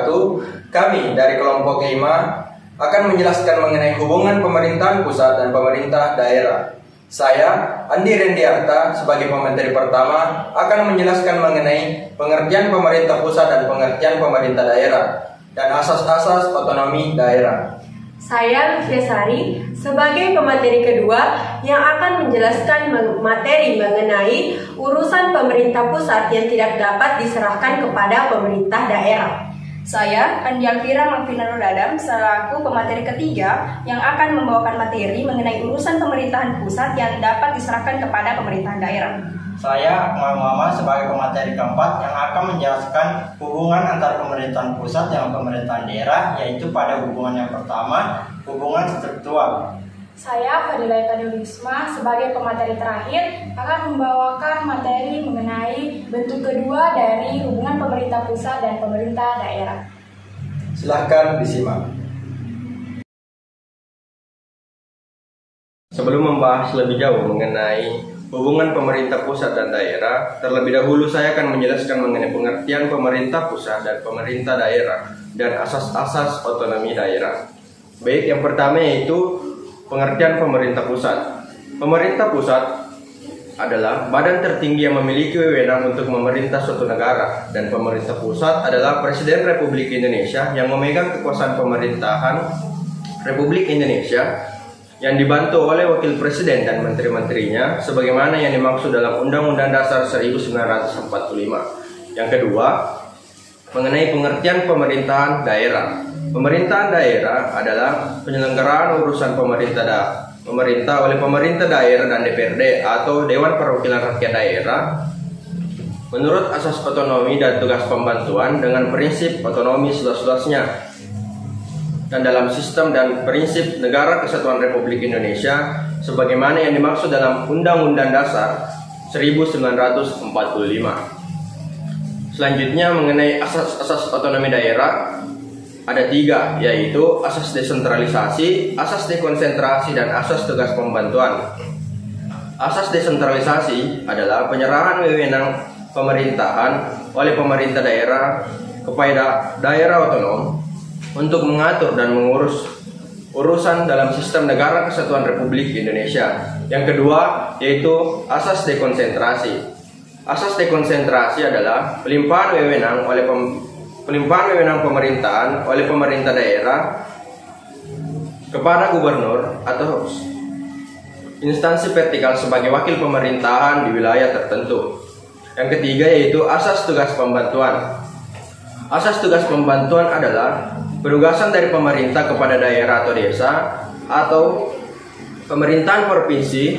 wabarakatuh. Kami dari kelompok 5 akan menjelaskan mengenai hubungan pemerintahan pusat dan pemerintah daerah. Saya, Andi Rendiarta, sebagai pemateri pertama akan menjelaskan mengenai pengertian pemerintah pusat dan pengertian pemerintah daerah dan asas-asas otonomi daerah. Saya Lutfia Sari sebagai pemateri kedua yang akan menjelaskan materi mengenai urusan pemerintah pusat yang tidak dapat diserahkan kepada pemerintah daerah. Saya, Andi Alfira Malvina Nurdadam, selaku pemateri ketiga yang akan membawakan materi mengenai urusan pemerintahan pusat yang dapat diserahkan kepada pemerintahan daerah. Saya, Muhammad sebagai pemateri keempat yang akan menjelaskan hubungan antara pemerintahan pusat dengan pemerintahan daerah, yaitu pada hubungan yang pertama, hubungan struktural. Saya, Fadila Ekadewisma, sebagai pemateri terakhir akan membawakan materi mengenai bentuk kedua dari hubungan pemerintah pusat dan pemerintah daerah. Silahkan disimak. Sebelum membahas lebih jauh mengenai hubungan pemerintah pusat dan daerah, terlebih dahulu saya akan menjelaskan mengenai pengertian pemerintah pusat dan pemerintah daerah dan asas-asas otonomi daerah. Baik, yang pertama yaitu pengertian pemerintah pusat. Pemerintah pusat adalah badan tertinggi yang memiliki wewenang untuk memerintah suatu negara, dan pemerintah pusat adalah Presiden Republik Indonesia yang memegang kekuasaan pemerintahan Republik Indonesia yang dibantu oleh Wakil Presiden dan Menteri-menterinya sebagaimana yang dimaksud dalam Undang-Undang Dasar 1945. Yang kedua, mengenai pengertian pemerintahan daerah. Pemerintahan daerah adalah penyelenggaraan urusan pemerintah oleh pemerintah daerah dan DPRD atau Dewan Perwakilan Rakyat Daerah menurut asas otonomi dan tugas pembantuan dengan prinsip otonomi seluas-luasnya dan dalam sistem dan prinsip Negara Kesatuan Republik Indonesia sebagaimana yang dimaksud dalam Undang-Undang Dasar 1945. Selanjutnya mengenai asas-asas otonomi daerah ada 3, yaitu asas desentralisasi, asas dekonsentrasi, dan asas tugas pembantuan. Asas desentralisasi adalah penyerahan wewenang pemerintahan oleh pemerintah daerah kepada daerah otonom untuk mengatur dan mengurus urusan dalam sistem Negara Kesatuan Republik Indonesia. Yang kedua yaitu asas dekonsentrasi. Asas dekonsentrasi adalah pelimpahan wewenang pemerintahan oleh pemerintah daerah kepada gubernur atau instansi vertikal sebagai wakil pemerintahan di wilayah tertentu. Yang ketiga yaitu asas tugas pembantuan. Asas tugas pembantuan adalah penugasan dari pemerintah kepada daerah atau desa atau pemerintahan provinsi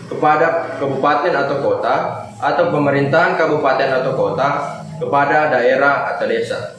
kepada kabupaten atau kota atau pemerintahan kabupaten atau kota kepada daerah atau desa.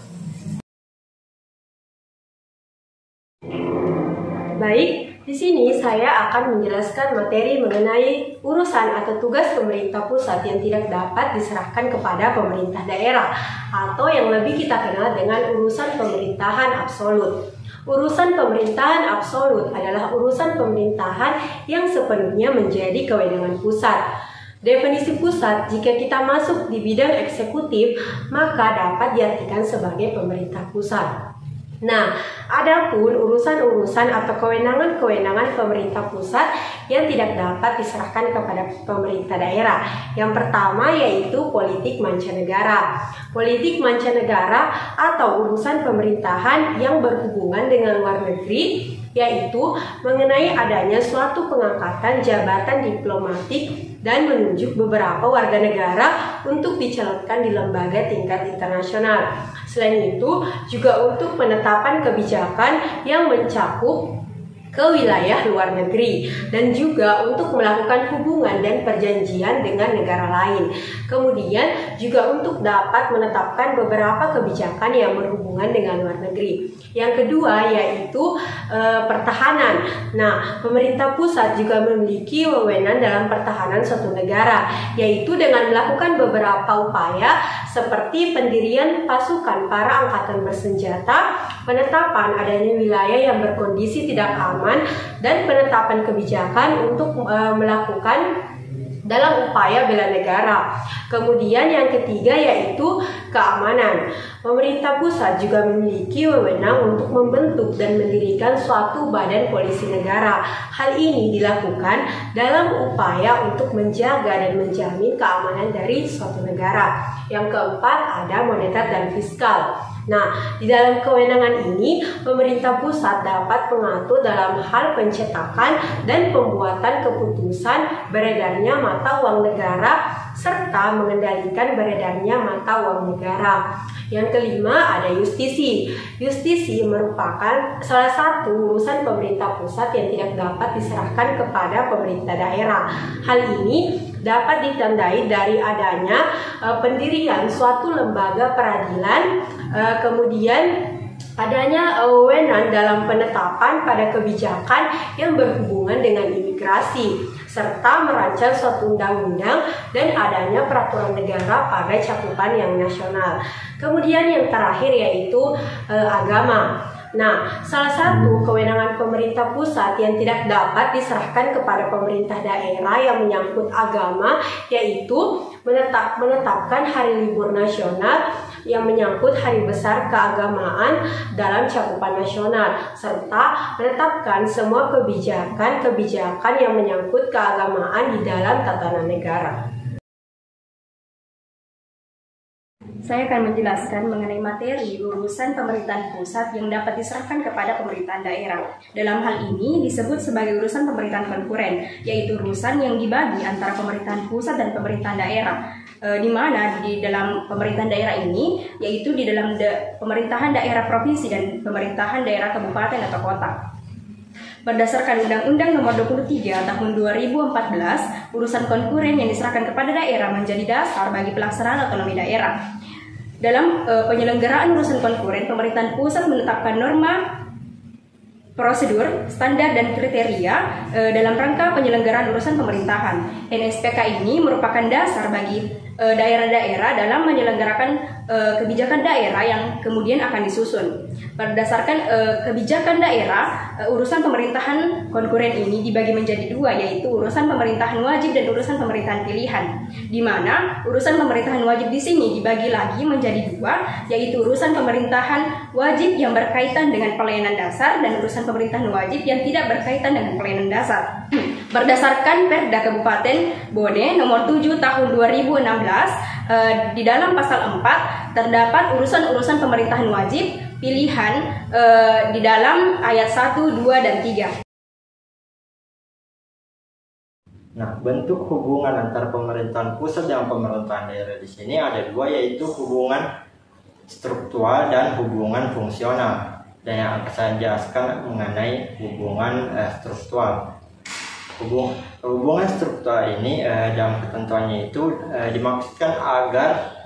Baik, di sini saya akan menjelaskan materi mengenai urusan atau tugas pemerintah pusat yang tidak dapat diserahkan kepada pemerintah daerah atau yang lebih kita kenal dengan urusan pemerintahan absolut. Urusan pemerintahan absolut adalah urusan pemerintahan yang sepenuhnya menjadi kewenangan pusat. Definisi pusat jika kita masuk di bidang eksekutif maka dapat diartikan sebagai pemerintah pusat. Nah, adapun urusan-urusan atau kewenangan-kewenangan pemerintah pusat yang tidak dapat diserahkan kepada pemerintah daerah. Yang pertama yaitu politik mancanegara. Politik mancanegara atau urusan pemerintahan yang berhubungan dengan luar negeri, yaitu mengenai adanya suatu pengangkatan jabatan diplomatik dan menunjuk beberapa warga negara untuk dicalonkan di lembaga tingkat internasional. Selain itu, juga untuk penetapan kebijakan yang mencakup ke wilayah luar negeri dan juga untuk melakukan hubungan dan perjanjian dengan negara lain. Kemudian juga untuk dapat menetapkan beberapa kebijakan yang berhubungan dengan luar negeri. Yang kedua yaitu pertahanan. Nah, pemerintah pusat juga memiliki wewenang dalam pertahanan suatu negara, yaitu dengan melakukan beberapa upaya seperti pendirian pasukan para angkatan bersenjata, penetapan adanya wilayah yang berkondisi tidak aman, dan penetapan kebijakan untuk melakukan dalam upaya bela negara. Kemudian yang ketiga yaitu keamanan. Pemerintah pusat juga memiliki wewenang untuk membentuk dan mendirikan suatu badan polisi negara. Hal ini dilakukan dalam upaya untuk menjaga dan menjamin keamanan dari suatu negara. Yang keempat, ada moneter dan fiskal. Nah, di dalam kewenangan ini, pemerintah pusat dapat mengatur dalam hal pencetakan dan pembuatan keputusan beredarnya mata uang negara serta mengendalikan beredarnya mata uang negara. Yang kelima, ada justisi. Justisi merupakan salah satu urusan pemerintah pusat yang tidak dapat diserahkan kepada pemerintah daerah. Hal ini dapat ditandai dari adanya pendirian suatu lembaga peradilan, kemudian adanya wewenang dalam penetapan pada kebijakan yang berhubungan dengan imigrasi, serta merancang suatu undang-undang dan adanya peraturan negara pada cakupan yang nasional. Kemudian yang terakhir yaitu agama. Nah, salah satu kewenangan pemerintah pusat yang tidak dapat diserahkan kepada pemerintah daerah yang menyangkut agama yaitu menetapkan hari libur nasional yang menyangkut hari besar keagamaan dalam cakupan nasional, serta menetapkan semua kebijakan yang menyangkut keagamaan di dalam tatanan negara. Saya akan menjelaskan mengenai materi urusan pemerintahan pusat yang dapat diserahkan kepada pemerintahan daerah. Dalam hal ini disebut sebagai urusan pemerintahan konkuren, yaitu urusan yang dibagi antara pemerintahan pusat dan pemerintahan daerah. Di mana di dalam pemerintahan daerah ini, yaitu di dalam pemerintahan daerah provinsi dan pemerintahan daerah kabupaten atau kota. Berdasarkan Undang-Undang Nomor 23 Tahun 2014, urusan konkuren yang diserahkan kepada daerah menjadi dasar bagi pelaksanaan otonomi daerah. Dalam penyelenggaraan urusan konkuren, pemerintahan pusat menetapkan norma, prosedur, standar, dan kriteria dalam rangka penyelenggaraan urusan pemerintahan. NSPK ini merupakan dasar bagi daerah-daerah dalam menyelenggarakan kebijakan daerah yang kemudian akan disusun. Berdasarkan kebijakan daerah, urusan pemerintahan konkuren ini dibagi menjadi dua, yaitu urusan pemerintahan wajib dan urusan pemerintahan pilihan. Di mana urusan pemerintahan wajib di sini dibagi lagi menjadi dua, yaitu urusan pemerintahan wajib yang berkaitan dengan pelayanan dasar dan urusan pemerintahan wajib yang tidak berkaitan dengan pelayanan dasar. Berdasarkan Perda Kabupaten Bone Nomor 7 Tahun 2016, di dalam pasal 4 terdapat urusan-urusan pemerintahan wajib pilihan di dalam ayat 1, 2, dan 3. Nah, bentuk hubungan antara pemerintahan pusat dan pemerintahan daerah di sini ada dua, yaitu hubungan struktural dan hubungan fungsional. Dan yang akan saya jelaskan mengenai hubungan struktural. Hubungan struktural ini dalam ketentuannya itu dimaksudkan agar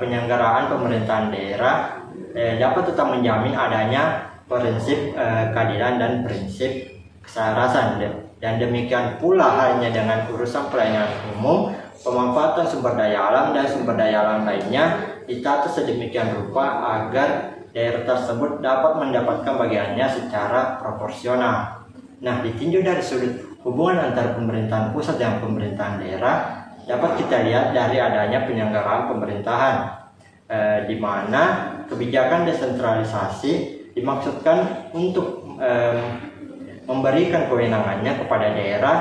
penyelenggaraan pemerintahan daerah dapat tetap menjamin adanya prinsip keadilan dan prinsip keselarasan. Dan demikian pula halnya dengan urusan pelayanan umum, pemanfaatan sumber daya alam dan sumber daya alam lainnya ditata sedemikian rupa agar daerah tersebut dapat mendapatkan bagiannya secara proporsional. Nah, ditinjau dari sudut hubungan antara pemerintahan pusat dan pemerintahan daerah dapat kita lihat dari adanya penyelenggaraan pemerintahan, di mana kebijakan desentralisasi dimaksudkan untuk memberikan kewenangannya kepada daerah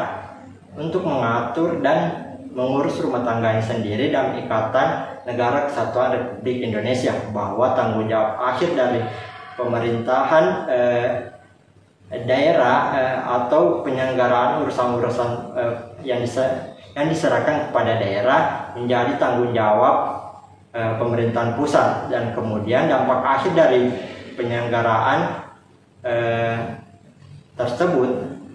untuk mengatur dan mengurus rumah tangganya sendiri dalam ikatan negara kesatuan Republik Indonesia, bahwa tanggung jawab akhir dari pemerintahan daerah atau penyelenggaraan urusan-urusan yang diserahkan kepada daerah menjadi tanggung jawab pemerintahan pusat, dan kemudian dampak akhir dari penyelenggaraan tersebut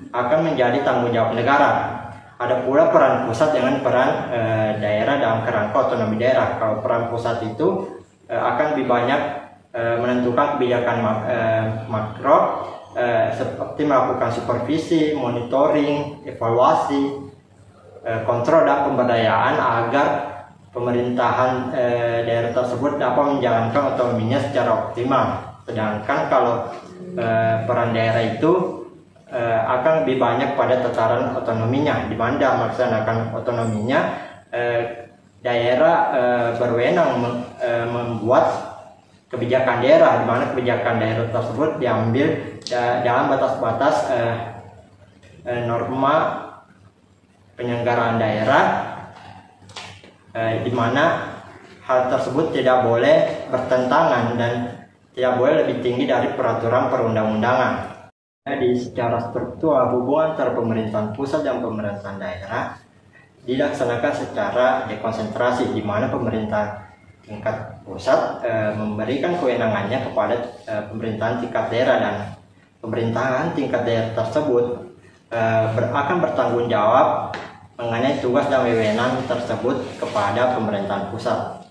akan menjadi tanggung jawab negara. Ada pula peran pusat dengan peran daerah dalam kerangka otonomi daerah. Kalau peran pusat itu akan lebih banyak menentukan kebijakan makro, seperti melakukan supervisi, monitoring, evaluasi, kontrol dan pemberdayaan agar pemerintahan daerah tersebut dapat menjalankan otonominya secara optimal. Sedangkan kalau peran daerah itu akan lebih banyak pada tataran otonominya, di mana melaksanakan otonominya daerah berwenang membuat kebijakan daerah, di mana kebijakan daerah tersebut diambil dalam batas-batas norma penyelenggaraan daerah, di mana hal tersebut tidak boleh bertentangan dan tidak boleh lebih tinggi dari peraturan perundang-undangan. Jadi secara struktural hubungan antara pemerintahan pusat dan pemerintahan daerah dilaksanakan secara dekonsentrasi, di mana pemerintah tingkat pusat memberikan kewenangannya kepada pemerintahan tingkat daerah, dan pemerintahan tingkat daerah tersebut akan bertanggung jawab mengenai tugas dan wewenang tersebut kepada pemerintahan pusat.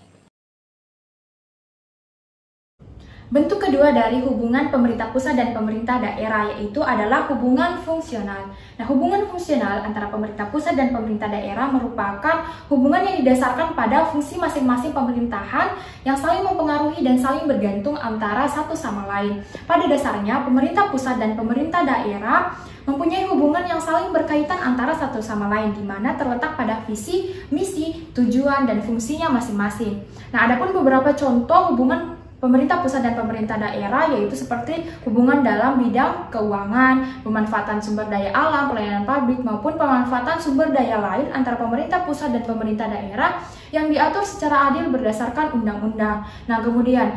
Bentuk kedua dari hubungan pemerintah pusat dan pemerintah daerah yaitu adalah hubungan fungsional. Nah, hubungan fungsional antara pemerintah pusat dan pemerintah daerah merupakan hubungan yang didasarkan pada fungsi masing-masing pemerintahan yang saling mempengaruhi dan saling bergantung antara satu sama lain. Pada dasarnya, pemerintah pusat dan pemerintah daerah mempunyai hubungan yang saling berkaitan antara satu sama lain, di mana terletak pada visi, misi, tujuan, dan fungsinya masing-masing. Nah, adapun beberapa contoh hubungan pemerintah pusat dan pemerintah daerah yaitu seperti hubungan dalam bidang keuangan, pemanfaatan sumber daya alam, pelayanan publik, maupun pemanfaatan sumber daya lain antara pemerintah pusat dan pemerintah daerah yang diatur secara adil berdasarkan undang-undang. Nah, kemudian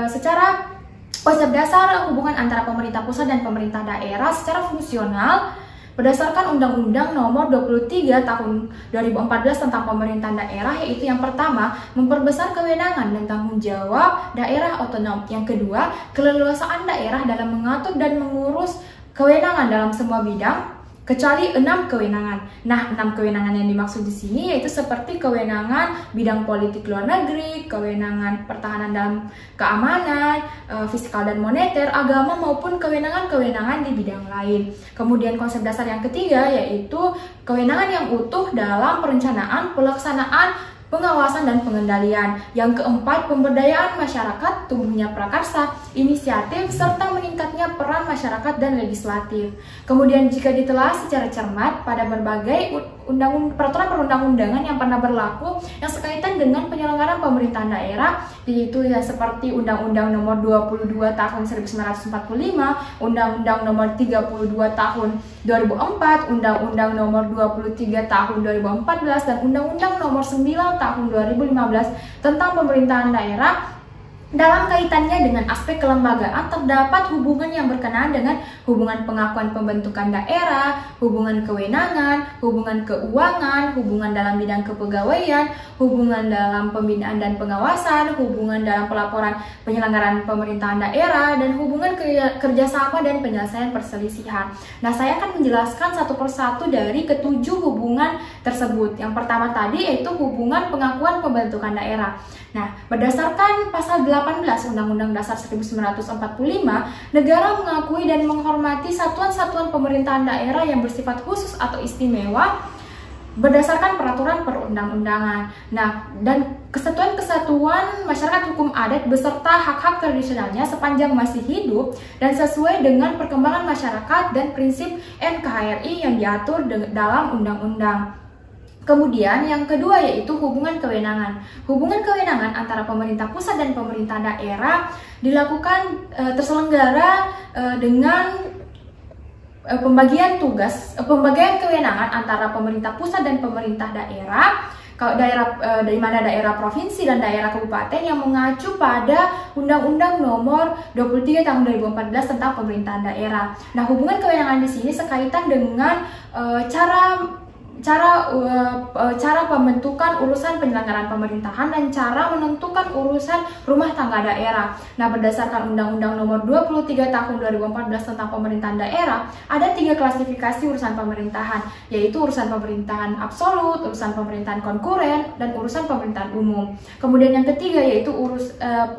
secara konsep dasar hubungan antara pemerintah pusat dan pemerintah daerah secara fungsional berdasarkan Undang-Undang Nomor 23 Tahun 2014 tentang pemerintahan daerah, yaitu yang pertama, memperbesar kewenangan dan tanggung jawab daerah otonom. Yang kedua, keleluasaan daerah dalam mengatur dan mengurus kewenangan dalam semua bidang, kecuali 6 kewenangan. Nah, 6 kewenangan yang dimaksud di sini yaitu seperti kewenangan bidang politik luar negeri, kewenangan pertahanan dalam keamanan, fiskal dan moneter, agama, maupun kewenangan-kewenangan di bidang lain. Kemudian konsep dasar yang ketiga yaitu kewenangan yang utuh dalam perencanaan, pelaksanaan, pengawasan dan pengendalian. Yang keempat, pemberdayaan masyarakat, tumbuhnya prakarsa, inisiatif, serta meningkatnya peran masyarakat dan legislatif. Kemudian jika ditelah secara cermat pada berbagai peraturan perundang-undangan yang pernah berlaku yang sekaitan dengan penyelenggaraan pemerintahan daerah, yaitu ya seperti Undang-Undang Nomor 22 Tahun 1945, Undang-Undang Nomor 32 Tahun 2004, Undang-Undang Nomor 23 Tahun 2014, dan Undang-Undang Nomor 9 Tahun 2015 tentang pemerintahan daerah. Dalam kaitannya dengan aspek kelembagaan, terdapat hubungan yang berkenaan dengan hubungan pengakuan pembentukan daerah, hubungan kewenangan, hubungan keuangan, hubungan dalam bidang kepegawaian, hubungan dalam pembinaan dan pengawasan, hubungan dalam pelaporan penyelenggaraan pemerintahan daerah, dan hubungan kerjasama dan penyelesaian perselisihan. Nah, saya akan menjelaskan satu persatu dari ketujuh hubungan tersebut. Yang pertama tadi yaitu hubungan pengakuan pembentukan daerah. Nah, berdasarkan pasal 18 Undang-Undang Dasar 1945, negara mengakui dan menghormati satuan-satuan pemerintahan daerah yang bersifat khusus atau istimewa berdasarkan peraturan perundang-undangan. Nah, dan kesatuan-kesatuan masyarakat hukum adat beserta hak-hak tradisionalnya sepanjang masih hidup dan sesuai dengan perkembangan masyarakat dan prinsip NKRI yang diatur dalam undang-undang. Kemudian yang kedua yaitu hubungan kewenangan. Hubungan kewenangan antara pemerintah pusat dan pemerintah daerah dilakukan terselenggara dengan pembagian kewenangan antara pemerintah pusat dan pemerintah daerah. Kalau dari mana daerah provinsi dan daerah kabupaten yang mengacu pada Undang-Undang Nomor 23 Tahun 2014 tentang pemerintahan daerah. Nah, hubungan kewenangan di sini sekaitan dengan cara pembentukan urusan penyelenggaraan pemerintahan dan cara menentukan urusan rumah tangga daerah. Nah, berdasarkan Undang-Undang Nomor 23 Tahun 2014 tentang pemerintahan daerah, ada 3 klasifikasi urusan pemerintahan, yaitu urusan pemerintahan absolut, urusan pemerintahan konkuren, dan urusan pemerintahan umum. Kemudian yang ketiga yaitu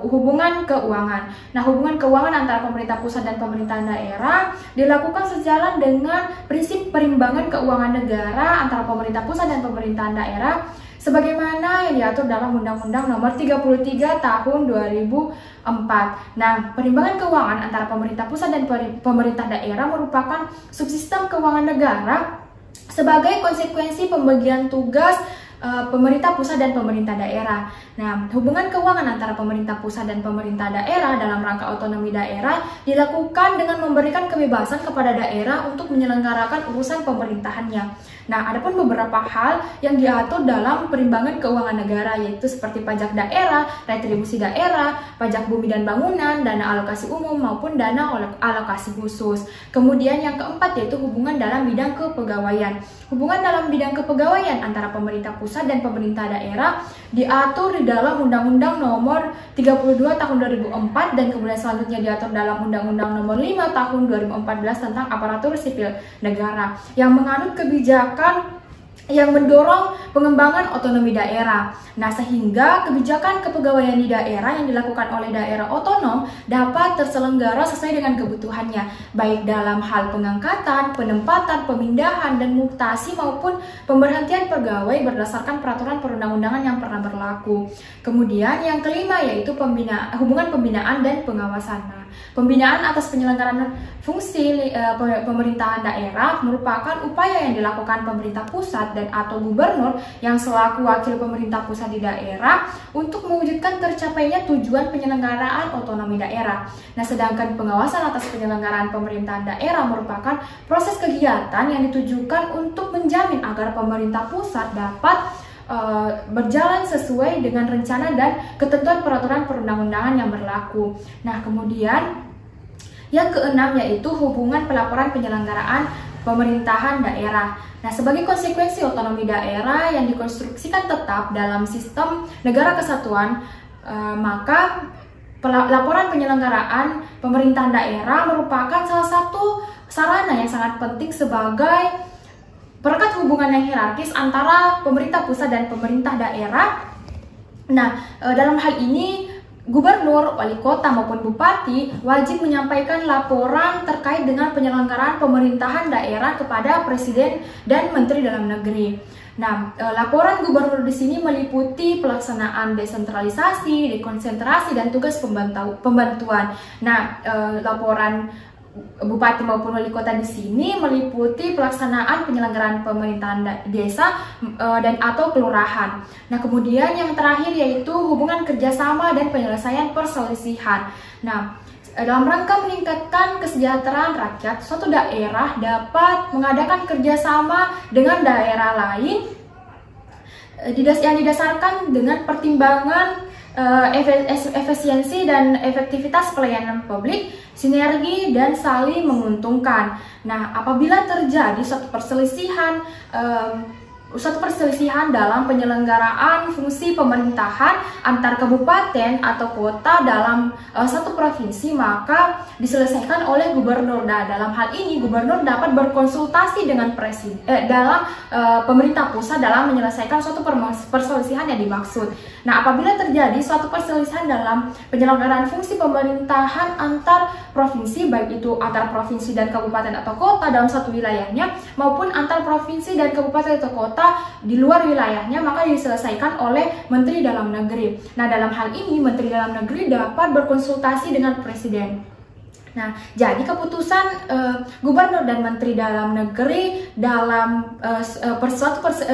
hubungan keuangan. Nah, hubungan keuangan antara pemerintah pusat dan pemerintahan daerah dilakukan sejalan dengan prinsip perimbangan keuangan negara antara pemerintah pusat dan pemerintahan daerah sebagaimana yang diatur dalam Undang-Undang Nomor 33 Tahun 2004. Nah, perimbangan keuangan antara pemerintah pusat dan pemerintah daerah merupakan subsistem keuangan negara sebagai konsekuensi pembagian tugas pemerintah pusat dan pemerintah daerah. Nah, hubungan keuangan antara pemerintah pusat dan pemerintah daerah dalam rangka otonomi daerah dilakukan dengan memberikan kebebasan kepada daerah untuk menyelenggarakan urusan pemerintahannya. Nah, adapun beberapa hal yang diatur dalam perimbangan keuangan negara, yaitu seperti pajak daerah, retribusi daerah, pajak bumi dan bangunan, dana alokasi umum maupun dana alokasi khusus. Kemudian yang keempat yaitu hubungan dalam bidang kepegawaian. Hubungan dalam bidang kepegawaian antara pemerintah pusat dan pemerintah daerah diatur di dalam Undang-Undang Nomor 32 Tahun 2004 dan kemudian selanjutnya diatur dalam Undang-Undang Nomor 5 Tahun 2014 tentang aparatur sipil negara yang menganut kebijakan yang mendorong pengembangan otonomi daerah. Nah, sehingga kebijakan kepegawaian di daerah yang dilakukan oleh daerah otonom dapat terselenggara sesuai dengan kebutuhannya, baik dalam hal pengangkatan, penempatan, pemindahan, dan mutasi maupun pemberhentian pegawai berdasarkan peraturan perundang-undangan yang pernah berlaku. Kemudian yang kelima yaitu hubungan pembinaan dan pengawasan. Nah, pembinaan atas penyelenggaraan fungsi pemerintahan daerah merupakan upaya yang dilakukan pemerintah pusat dan atau gubernur yang selaku wakil pemerintah pusat di daerah untuk mewujudkan tercapainya tujuan penyelenggaraan otonomi daerah. Nah, sedangkan pengawasan atas penyelenggaraan pemerintahan daerah merupakan proses kegiatan yang ditujukan untuk menjamin agar pemerintah pusat dapat berjalan sesuai dengan rencana dan ketentuan peraturan perundang-undangan yang berlaku. Nah, kemudian yang keenam yaitu hubungan pelaporan penyelenggaraan pemerintahan daerah. Nah, sebagai konsekuensi otonomi daerah yang dikonstruksikan tetap dalam sistem negara kesatuan, maka laporan penyelenggaraan pemerintahan daerah merupakan salah satu sarana yang sangat penting sebagai perekat hubungan yang hierarkis antara pemerintah pusat dan pemerintah daerah. Nah, dalam hal ini gubernur, wali kota maupun bupati wajib menyampaikan laporan terkait dengan penyelenggaraan pemerintahan daerah kepada presiden dan menteri dalam negeri. Nah, laporan gubernur di sini meliputi pelaksanaan desentralisasi, dekonsentrasi, dan tugas pembantuan. Nah, laporan bupati maupun wali kota di sini meliputi pelaksanaan penyelenggaraan pemerintahan desa dan atau kelurahan. Nah, kemudian yang terakhir yaitu hubungan kerjasama dan penyelesaian perselisihan. Nah, dalam rangka meningkatkan kesejahteraan rakyat, suatu daerah dapat mengadakan kerjasama dengan daerah lain yang didasarkan dengan pertimbangan efisiensi dan efektivitas pelayanan publik, sinergi, dan saling menguntungkan. Nah, apabila terjadi suatu perselisihan dalam penyelenggaraan fungsi pemerintahan antar kabupaten atau kota dalam satu provinsi, maka diselesaikan oleh gubernur. Nah, dalam hal ini gubernur dapat berkonsultasi dengan presiden dalam pemerintah pusat dalam menyelesaikan suatu perselisihan yang dimaksud. Nah, apabila terjadi suatu perselisihan dalam penyelenggaraan fungsi pemerintahan antar provinsi, baik itu antar provinsi dan kabupaten atau kota dalam satu wilayahnya maupun antar provinsi dan kabupaten atau kota di luar wilayahnya, maka diselesaikan oleh Menteri Dalam Negeri. Nah, dalam hal ini Menteri Dalam Negeri dapat berkonsultasi dengan Presiden. Nah, jadi keputusan gubernur dan Menteri Dalam Negeri dalam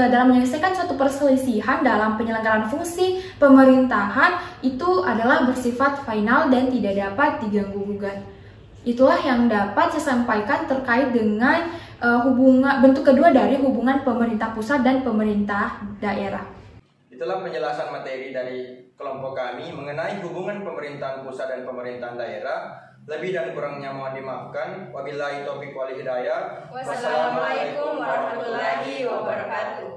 dalam menyelesaikan suatu perselisihan dalam penyelenggaraan fungsi pemerintahan itu adalah bersifat final dan tidak dapat diganggu-gugat. Itulah yang dapat saya sampaikan terkait dengan bentuk kedua dari hubungan pemerintah pusat dan pemerintah daerah. Itulah penjelasan materi dari kelompok kami mengenai hubungan pemerintahan pusat dan pemerintahan daerah. Lebih dan kurangnya mohon dimaafkan. Wabillahi taufiq wal hidayah. Wassalamualaikum warahmatullahi wabarakatuh.